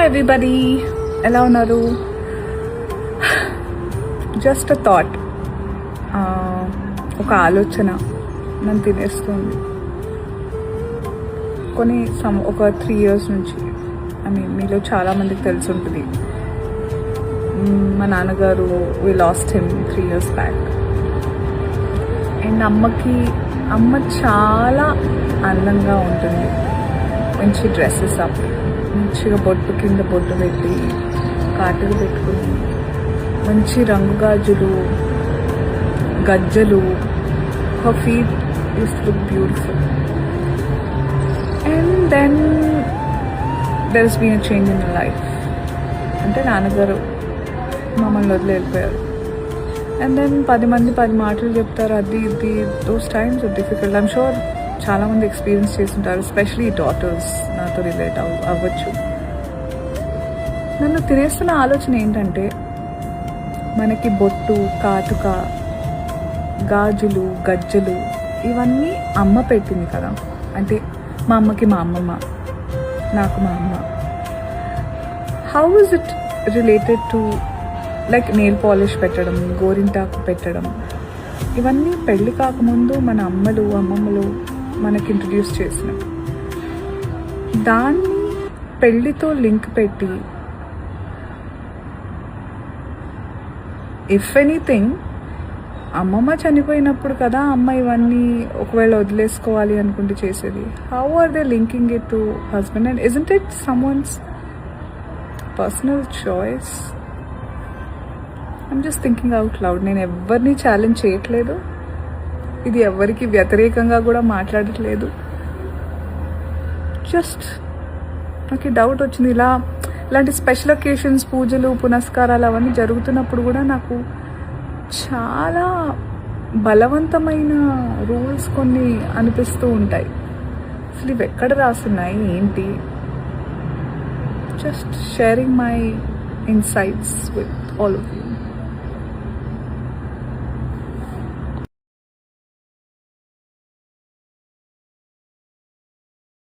Hi everybody, ఎలా ఉన్నారు? Just a thought, ఒక ఆలోచన నన్ను తినేస్తుంది. ఒక 3 years నుంచి. మీలో చాలామందికి తెలిసి ఉంటుంది, మా నాన్నగారు we lost him 3 years back. And అమ్మ చాలా అందంగా ఉంటుంది. మంచి డ్రెస్సెస్ అప్, మంచిగా బొట్టు కింద బొట్టు పెట్టి కాటుకు పెట్టుకుని, మంచి రంగు గాజులు, గజ్జలు. her feet used to look beautiful. And then there's been a change in her life. అంటే నాన్నగారు మమ్మల్ని వదిలి వెళ్ళిపోయారు. అండ్ దెన్ 10 మంది 10 మాటలు చెప్తారు. అది ఇది those times are difficult. I'm sure చాలామంది ఎక్స్పీరియన్స్ చేస్తుంటారు, ఎస్పెషలీ డాటర్స్ నాతో రిలేట్ అవ్వచ్చు. నన్ను తినేస్తున్న ఆలోచన ఏంటంటే, మనకి బొట్టు, కాటుక, గాజులు, గజ్జలు ఇవన్నీ అమ్మ పెట్టింది కదా. అంటే మా అమ్మకి మా అమ్మమ్మ, నాకు మా అమ్మ. How is it related to like nail polish పెట్టడం, గోరింటాకు పెట్టడం? ఇవన్నీ పెళ్ళి కాకముందు మన అమ్మలు అమ్మమ్మలు మనకి ఇంట్రడ్యూస్ చేసిన దాన్ని పెళ్ళితో లింక్ పెట్టి, ఇఫ్ ఎనీథింగ్ అమ్మమ్మ చనిపోయినప్పుడు కదా అమ్మ ఇవన్నీ ఒకవేళ వదిలేసుకోవాలి అనుకుంటే చేసేది. How are they linking it to husband? And isn't it someone's personal choice? I'm just thinking out loud. నేను ఎవరిని ఛాలెంజ్ చేయట్లేదు, ఇది ఎవరికి వ్యతిరేకంగా కూడా మాట్లాడట్లేదు. జస్ట్ నాకు డౌట్ వచ్చింది. ఇలాంటి స్పెషల్ ఒకేషన్స్, పూజలు, పునస్కారాలు అవన్నీ జరుగుతున్నప్పుడు కూడా నాకు చాలా బలవంతమైన రూల్స్ కొన్ని అనిపిస్తూ ఉంటాయి. అసలు ఇవి ఎక్కడ రాస్తున్నాయి ఏంటి? Just sharing my insights with all of you.